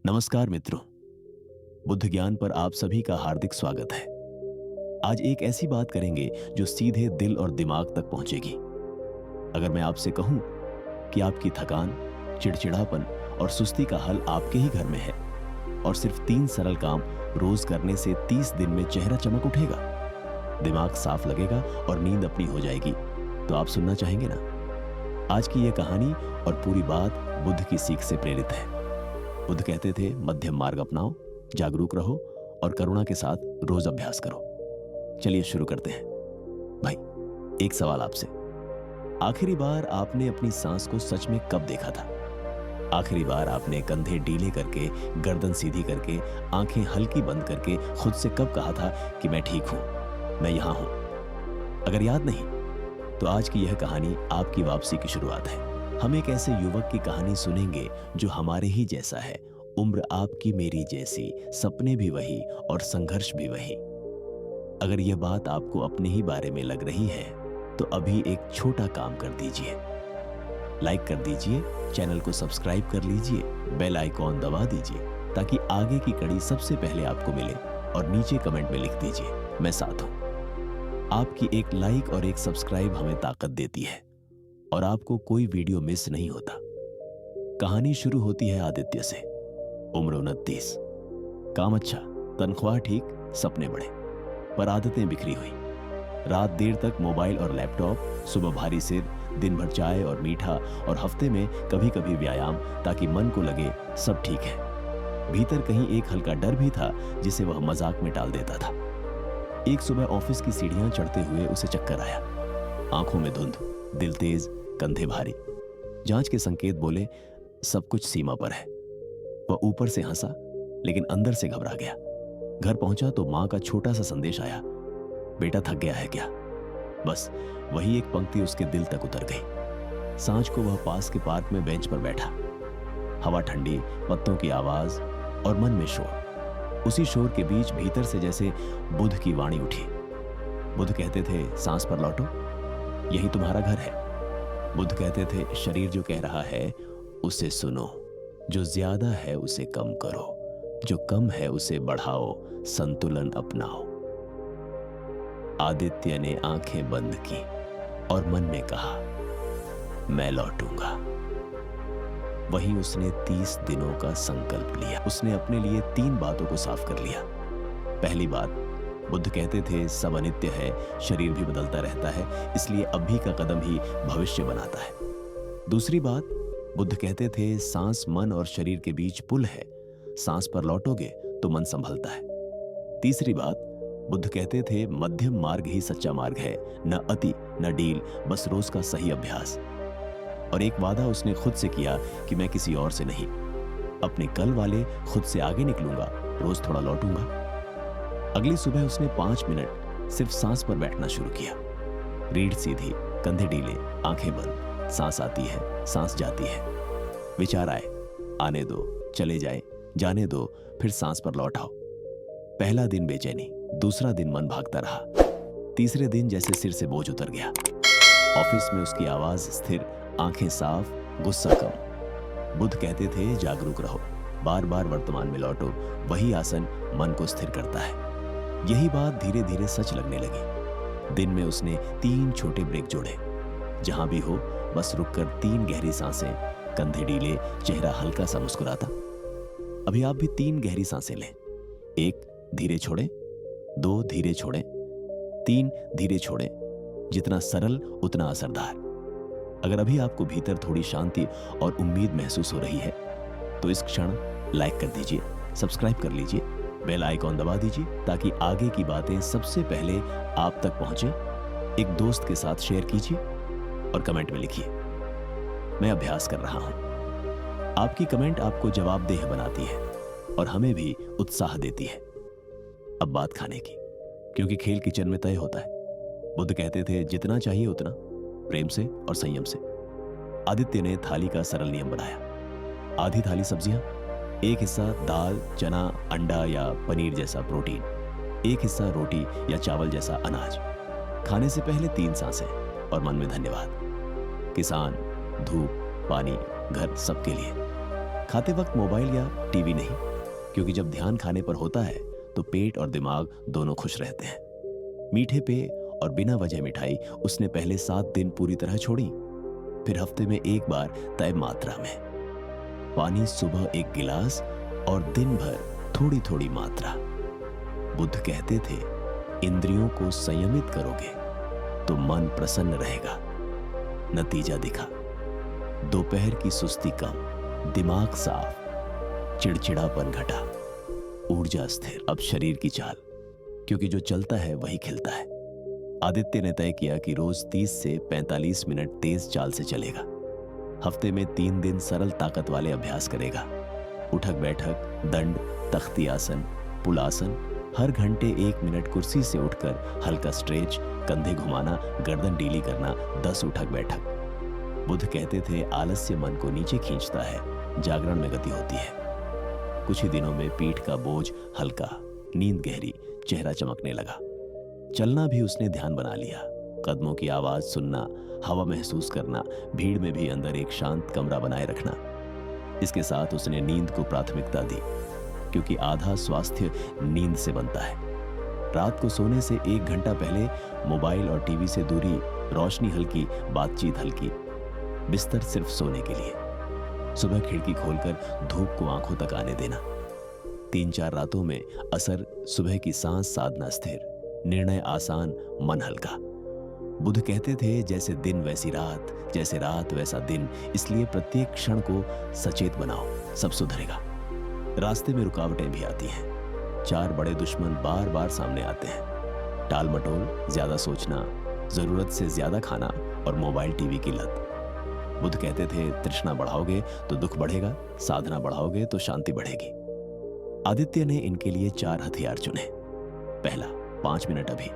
नमस्कार मित्रों। बुद्ध ज्ञान पर आप सभी का हार्दिक स्वागत है। आज एक ऐसी बात करेंगे जो सीधे दिल और दिमाग तक पहुंचेगी। अगर मैं आपसे कहूं कि आपकी थकान, चिड़चिड़ापन और सुस्ती का हल आपके ही घर में है और सिर्फ 3 सरल काम रोज करने से 30 दिन में चेहरा चमक उठेगा, दिमाग साफ लगेगा और नींद अपनी हो जाएगी, तो आप सुनना चाहेंगे ना? आज की यह कहानी और पूरी बात बुद्ध की सीख से प्रेरित है। बुद्ध कहते थे, मध्यम मार्ग अपनाओ, जागरूक रहो और करुणा के साथ रोज अभ्यास करो। चलिए शुरू करते हैं। भाई, एक सवाल आपसे। आखिरी बार आपने अपनी सांस को सच में कब देखा था? आखिरी बार आपने कंधे डीले करके, गर्दन सीधी करके, आंखें हल्की बंद करके खुद से कब कहा था कि मैं ठीक हूं, मैं यहां हूं? अगर याद नहीं, तो आज की यह कहानी आपकी वापसी की शुरुआत है। हम एक ऐसे युवक की कहानी सुनेंगे जो हमारे ही जैसा है, उम्र आपकी मेरी जैसी, सपने भी वही और संघर्ष भी वही। अगर यह बात आपको अपने ही बारे में लग रही है, तो अभी एक छोटा काम कर दीजिए। लाइक कर दीजिए, चैनल को सब्सक्राइब कर लीजिए, बेल आइकॉन दबा दीजिए ताकि आगे की कड़ी सबसे पहले आपको मिले, और नीचे कमेंट में लिख दीजिए, मैं साथ हूं। आपकी एक लाइक और एक सब्सक्राइब हमें ताकत देती है और आपको कोई वीडियो मिस नहीं होता। कहानी शुरू होती है आदित्य से। उम्र 29, काम अच्छा, तनख्वाह ठीक, सपने बड़े, पर आदतें बिखरी हुई। रात देर तक मोबाइल और लैपटॉप, सुबह भारी सिर, दिन भर चाय और मीठा, और हफ्ते में कभी कभी व्यायाम, ताकि मन को लगे सब ठीक है। भीतर कहीं एक हल्का डर भी था जिसे वह मजाक में टाल देता था। एक सुबह ऑफिस की सीढ़ियां चढ़ते हुए उसे चक्कर आया। आंखों में धुंध, दिल तेज, कंधे भारी। जांच के संकेत बोले सब कुछ सीमा पर है। वह ऊपर से हंसा, लेकिन अंदर से घबरा गया। घर पहुंचा तो मां का छोटा सा संदेश आया, बेटा थक गया है क्या? बस वही एक पंक्ति उसके दिल तक उतर गई। सांझ को वह पास के पार्क में बेंच पर बैठा। हवा ठंडी, पत्तों की आवाज और मन में शोर। उसी शोर के बीच भीतर से जैसे बुद्ध की वाणी उठी। बुद्ध कहते थे, सांस पर लौटो, यही तुम्हारा घर है। बुद्ध कहते थे, शरीर जो कह रहा है उसे सुनो, जो ज्यादा है उसे कम करो, जो कम है उसे बढ़ाओ, संतुलन अपनाओ। आदित्य ने आंखें बंद की और मन में कहा, मैं लौटूंगा। वहीं उसने 30 दिनों का संकल्प लिया। उसने अपने लिए 3 बातों को साफ कर लिया। पहली बात, बुद्ध कहते थे, सब अनित्य है, शरीर भी बदलता रहता है, इसलिए अभी का कदम ही भविष्य बनाता है। दूसरी बात, बुद्ध कहते थे, सांस मन और शरीर के बीच पुल है, सांस पर लौटोगे तो मन संभलता है। तीसरी बात, बुद्ध कहते थे, मध्यम मार्ग ही सच्चा मार्ग है, न अति न ढील, बस रोज का सही अभ्यास। और एक वादा उसने खुद से किया कि मैं किसी और से नहीं, अपने कल वाले खुद से आगे निकलूंगा, रोज थोड़ा लौटूंगा। अगली सुबह उसने 5 मिनट सिर्फ सांस पर बैठना शुरू किया। रीढ़ सीधी, कंधे ढीले, आंखें बंद। सांस आती है, सांस जाती है। विचार आए, आने दो, चले जाए, जाने दो, फिर सांस पर लौट आओ। पहला दिन बेचैनी, दूसरा दिन मन भागता रहा, तीसरे दिन जैसे सिर से बोझ उतर गया। ऑफिस में उसकी आवाज स्थिर, आंखें साफ, गुस्सा कम। बुद्ध कहते थे, जागरूक रहो, बार बार वर्तमान में लौटो, वही आसन मन को स्थिर करता है। यही बात धीरे धीरे सच लगने लगी। दिन में उसने 3 छोटे ब्रेक जोड़े। जहां भी हो बस रुककर 3 गहरी सांसें, कंधे ढीले, चेहरा हल्का सा मुस्कुराता। अभी आप भी 3 गहरी सांसें लें। 1 धीरे छोड़ें, 2 धीरे छोड़ें, 3 धीरे छोड़ें। जितना सरल उतना असरदार। अगर अभी आपको भीतर थोड़ी शांति और उम्मीद महसूस हो रही है, तो इस क्षण लाइक कर दीजिए, सब्सक्राइब कर लीजिए, बेल आइकॉन दबा दीजिए ताकि आगे की बातें सबसे पहले आप तक पहुंचे। एक दोस्त के साथ शेयर कीजिए और कमेंट में लिखिए, मैं अभ्यास कर रहा हूं। आपकी कमेंट आपको जवाबदेह बनाती है और हमें भी उत्साह देती है। अब बात खाने की, क्योंकि खेल किचन में तय होता है। बुद्ध कहते थे, जितना चाहिए उतना, प्रेम से और संयम से। आदित्य ने थाली का सरल नियम बनाया। आधी थाली सब्जियां, एक हिस्सा दाल, चना, अंडा या पनीर जैसा प्रोटीन, एक हिस्सा रोटी या चावल जैसा अनाज। खाने से पहले 3 सांसें और मन में धन्यवाद। किसान, धूप, पानी, घर, सबके लिए। खाते वक्त मोबाइल या टीवी नहीं, क्योंकि जब ध्यान खाने पर होता है तो पेट और दिमाग दोनों खुश रहते हैं। मीठे पेय और बिना वजह मिठाई उसने पहले 7 दिन पूरी तरह छोड़ी, फिर हफ्ते में एक बार तय मात्रा में। पानी सुबह 1 गिलास और दिन भर थोड़ी थोड़ी मात्रा। बुद्ध कहते थे, इंद्रियों को संयमित करोगे तो मन प्रसन्न रहेगा। नतीजा दिखा, दोपहर की सुस्ती कम, दिमाग साफ, चिड़चिड़ापन घटा, ऊर्जा स्थिर। अब शरीर की चाल, क्योंकि जो चलता है वही खिलता है। आदित्य ने तय किया कि रोज 30 से 45 मिनट तेज चाल से चलेगा। हफ्ते में 3 दिन सरल ताकत वाले अभ्यास करेगा। उठक बैठक, दंड, तख्ती आसन, पुलासन। हर घंटे 1 मिनट कुर्सी से उठकर हल्का स्ट्रेच, कंधे घुमाना, गर्दन ढीली करना, 10 उठक बैठक। बुद्ध कहते थे, आलस्य मन को नीचे खींचता है, जागरण में गति होती है। कुछ ही दिनों में पीठ का बोझ हल्का, नींद गहरी, चेहरा चमकने लगा। चलना भी उसने ध्यान बना लिया। कदमों की आवाज सुनना, हवा महसूस करना, भीड़ में भी अंदर एक शांत कमरा बनाए रखना। इसके साथ उसने नींद को प्राथमिकता दी, क्योंकि आधा स्वास्थ्य नींद से बनता है। रात को सोने से 1 घंटा पहले मोबाइल और टीवी से दूरी, रोशनी हल्की, बातचीत हल्की, बिस्तर सिर्फ सोने के लिए। सुबह खिड़की खोलकर धूप को आंखों तक आने देना। 3-4 रातों में असर, सुबह की सांस साधना स्थिर, निर्णय आसान, मन हल्का। बुद्ध कहते थे, जैसे दिन वैसी रात, जैसे रात वैसा दिन, इसलिए प्रत्येक क्षण को सचेत बनाओ, सब सुधरेगा। रास्ते में रुकावटें भी आती हैं। 4 बड़े दुश्मन बार बार सामने आते हैं। टाल मटोल, ज्यादा सोचना, जरूरत से ज्यादा खाना और मोबाइल टीवी की लत। बुद्ध कहते थे, तृष्णा बढ़ाओगे तो दुख बढ़ेगा, साधना बढ़ाओगे तो शांति बढ़ेगी। आदित्य ने इनके लिए 4 हथियार चुने। पहला, 5 मिनट अभी,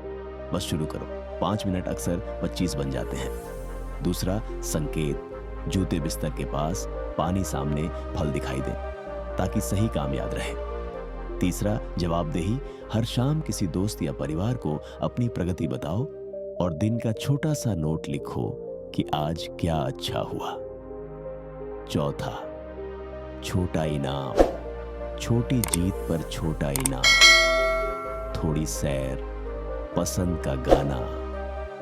बस शुरू करो। 5 मिनट अक्सर 25 बन जाते हैं। दूसरा, संकेत, जूते बिस्तर के पास, पानी सामने, फल दिखाई दे, ताकि सही काम याद रहे। तीसरा, जवाबदेही, हर शाम किसी दोस्त या परिवार को अपनी प्रगति बताओ और दिन का छोटा सा नोट लिखो कि आज क्या अच्छा हुआ। चौथा, छोटा इनाम, छोटी जीत पर छोटा इनाम, थोड़ी सैर, पसंद का गाना,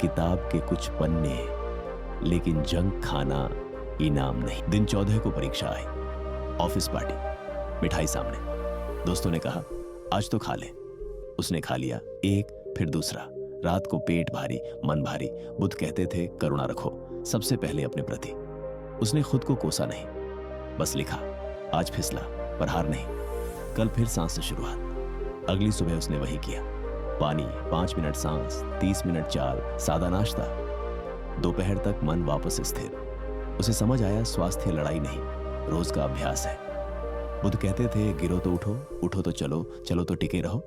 किताब के कुछ पन्ने, लेकिन जंक खाना इनाम नहीं। दिन 14 को परीक्षा आई। ऑफिस पार्टी, मिठाई सामने। दोस्तों ने कहा, आज तो खा ले। उसने खा लिया, एक फिर दूसरा। रात को पेट भारी, मन भारी। बुद्ध कहते थे, करुणा रखो, सबसे पहले अपने प्रति। उसने खुद को कोसा नहीं, बस लिखा, आज फिसला पर हार नहीं, कल फिर सांस से शुरुआत। अगली सुबह उसने वही किया। पानी, 5 मिनट सांस, 30 मिनट चाल, सादा नाश्ता। दोपहर तक मन वापस स्थिर। उसे समझ आया, स्वास्थ्य लड़ाई नहीं, रोज का अभ्यास है। बुद्ध कहते थे, गिरो तो उठो, उठो तो चलो, चलो तो टिके रहो।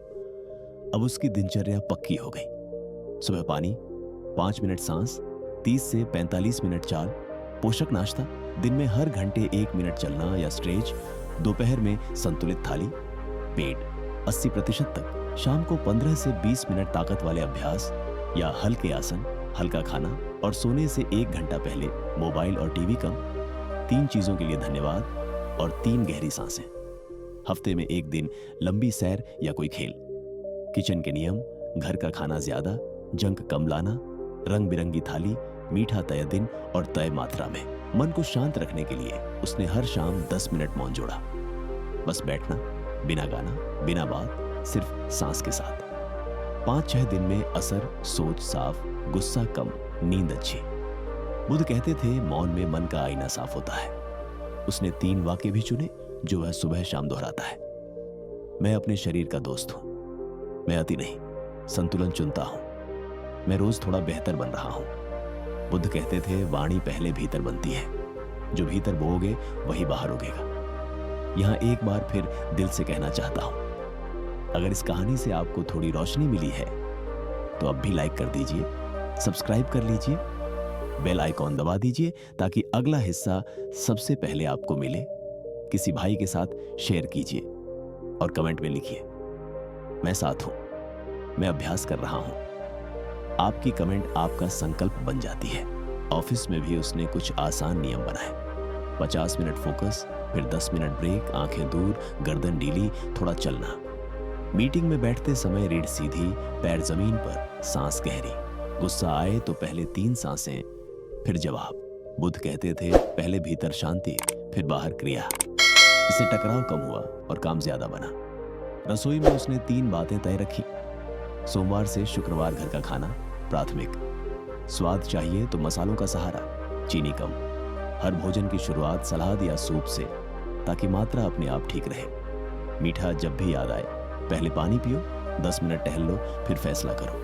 अब उसकी दिनचर्या पक्की हो गई। सुबह पानी, 5 मिनट सांस, 30 से 45 मिनट चाल, पोषक नाश्ता, दिन में हर घंटे 1 मिनट चलना या स्ट्रेच, दोपहर में संतुलित थाली, पेट 80% तक, शाम को 15 से 20 मिनट ताकत वाले अभ्यास या हल्के आसन, हल्का खाना और सोने से 1 घंटा पहले मोबाइल और टीवी कम। 3 चीजों के लिए धन्यवाद और 3 गहरी सांसें। हफ्ते में 1 दिन लंबी सैर या कोई खेल। किचन के नियम, घर का खाना ज्यादा, जंक कम लाना, रंग बिरंगी थाली, मीठा तय दिन और तय मात्रा में। मन को शांत रखने के लिए उसने हर शाम 10 मिनट मौन जोड़ा। बस बैठना, बिना गाना, बिना बात, सिर्फ सांस के साथ। 5-6 दिन में असर, सोच साफ, गुस्सा कम, नींद अच्छी। बुद्ध कहते थे, मौन में मन का आईना साफ होता है। उसने 3 वाक्य भी चुने जो वह सुबह शाम दोहराता है। मैं अपने शरीर का दोस्त हूं, मैं अति नहीं, संतुलन चुनता हूं, मैं रोज थोड़ा बेहतर बन रहा हूं। बुद्ध कहते थे, वाणी पहले भीतर बनती है, जो भीतर बोओगे वही बाहर उगेगा। यहां एक बार फिर दिल से कहना चाहता हूं, अगर इस कहानी से आपको थोड़ी रोशनी मिली है तो अब भी लाइक कर दीजिए, सब्सक्राइब कर लीजिए, बेल आइकॉन दबा दीजिए ताकि अगला हिस्सा सबसे पहले आपको मिले। किसी भाई के साथ शेयर कीजिए और कमेंट में लिखिए, मैं साथ हूं, मैं अभ्यास कर रहा हूं। आपकी कमेंट आपका संकल्प बन जाती है। ऑफिस में भी उसने कुछ आसान नियम बनाए। 50 मिनट फोकस, फिर 10 मिनट ब्रेक, आंखें दूर, गर्दन ढीली, थोड़ा चलना। मीटिंग में बैठते समय रीढ़ सीधी, पैर जमीन पर, सांस गहरी। गुस्सा आए तो पहले 3 सांसें, फिर जवाब। बुद्ध कहते थे पहले भीतर शांति, फिर बाहर क्रिया। इससे टकराव कम हुआ और काम ज्यादा बना। रसोई में उसने 3 बातें तय रखी। सोमवार से शुक्रवार घर का खाना प्राथमिक। स्वाद चाहिए तो मसालों का सहारा, चीनी कम। हर भोजन की शुरुआत सलाद या सूप से, ताकि मात्रा अपने आप ठीक रहे। मीठा जब भी याद आए, पहले पानी पियो, 10 मिनट टहल लो, फिर फैसला करो।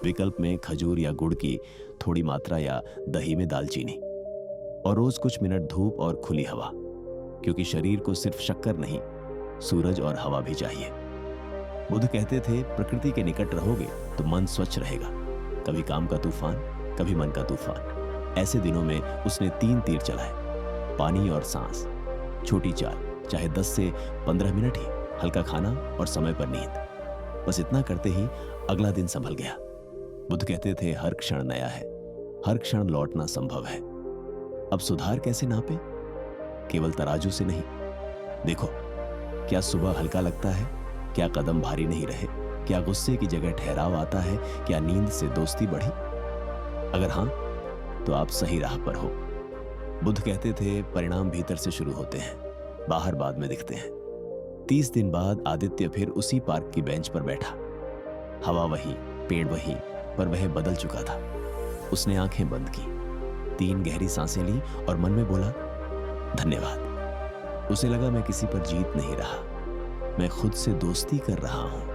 विकल्प में खजूर या गुड़ की थोड़ी मात्रा या दही में दालचीनी। और रोज कुछ मिनट धूप और खुली हवा, क्योंकि शरीर को सिर्फ शक्कर नहीं, सूरज और हवा भी चाहिए। बुद्ध कहते थे प्रकृति के निकट रहोगे तो मन स्वच्छ रहेगा। कभी काम का तूफान, कभी मन का तूफान। ऐसे दिनों में उसने 3 तीर चलाए, पानी और सांस। छोटी चाल, चाहे 10 से 15 मिनट ही, हल्का खाना और समय पर नींद। बस इतना करते ही अगला दिन संभल गया। बुद्ध कहते थे हर क्षण नया है, हर क्षण लौटना संभव है। अब सुधार कैसे नापे? केवल तराजू से नहीं। देखो, क्या सुबह हल्का लगता है? क्या कदम भारी नहीं रहे? क्या गुस्से की जगह ठहराव आता है? क्या नींद से दोस्ती बढ़ी? अगर हां, तो आप सही राह पर हो। बुद्ध कहते थे परिणाम भीतर से शुरू होते हैं, बाहर बाद में दिखते हैं। 30 दिन बाद आदित्य फिर उसी पार्क की बेंच पर बैठा। हवा वही, पेड़ वही, पर वह बदल चुका था। उसने आंखें बंद की, 3 गहरी सांसें ली और मन में बोला धन्यवाद। उसे लगा मैं किसी पर जीत नहीं रहा, मैं खुद से दोस्ती कर रहा हूं।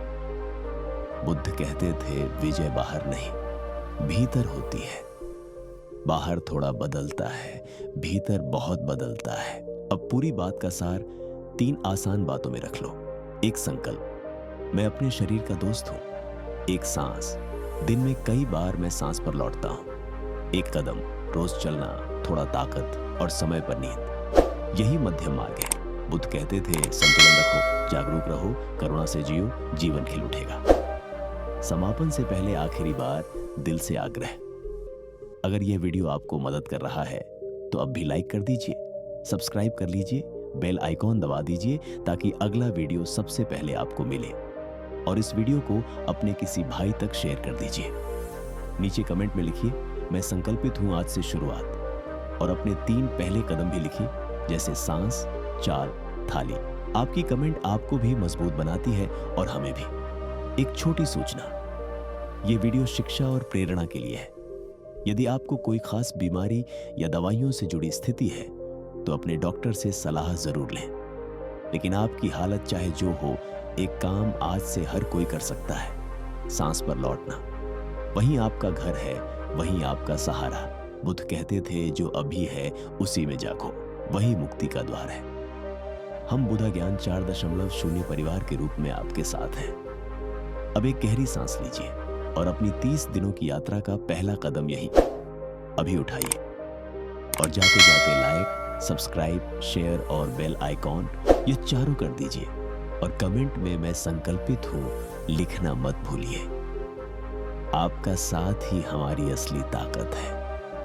बुद्ध कहते थे विजय बाहर नहीं, भीतर होती है। बाहर थोड़ा बदलता है, भीतर बहुत बदलता है। अब पूरी बात का सार 3 आसान बातों में रख लो। एक संकल्प, मैं अपने शरीर का दोस्त हूं। एक सांस, दिन में कई बार मैं सांस पर लौटता हूं। एक कदम, रोज चलना, थोड़ा ताकत और समय पर नींद। यही मध्यम मार्ग है। बुद्ध कहते थे संतुलन रखो, जागरूक रहो, करुणा से जियो, जीवन खिल उठेगा। समापन से पहले आखिरी बार दिल से आग्रह, अगर यह वीडियो आपको मदद कर रहा है तो अब भी लाइक कर दीजिए, सब्सक्राइब कर लीजिए, बेल आइकॉन दबा दीजिए ताकि अगला वीडियो सबसे पहले आपको मिले। और इस वीडियो को अपने किसी भाई तक शेयर कर दीजिए। नीचे कमेंट में लिखिए मैं संकल्पित हूं आज से शुरुआत, और अपने 3 पहले कदम भी लिखिए, जैसे सांस, चाल, थाली। आपकी कमेंट आपको भी मजबूत बनाती है और हमें भी। एक छोटी सूचना, ये वीडियो शिक्षा और प्रेरणा के लिए है। यदि आपको कोई खास बीमारी या दवाइयों से जुड़ी स्थिति है तो अपने डॉक्टर से सलाह जरूर लें। लेकिन आपकी हालत चाहे जो हो, एक काम आज से हर कोई कर सकता है, सांस पर लौटना। वहीं आपका घर है, वहीं आपका सहारा। बुद्ध कहते थे जो अभी है उसी में जागो, वही मुक्ति का द्वार है। हम बुद्धा ज्ञान 4.0 परिवार के रूप में आपके साथ हैं। अब एक गहरी सांस लीजिए और अपनी 30 दिनों की यात्रा का पहला कदम यही अभी उठाइए। और जाते जाते लाइक, सब्सक्राइब, शेयर और बेल आइकॉन, ये चारों कर दीजिए। और कमेंट में मैं संकल्पित हूं लिखना मत भूलिए। आपका साथ ही हमारी असली ताकत है।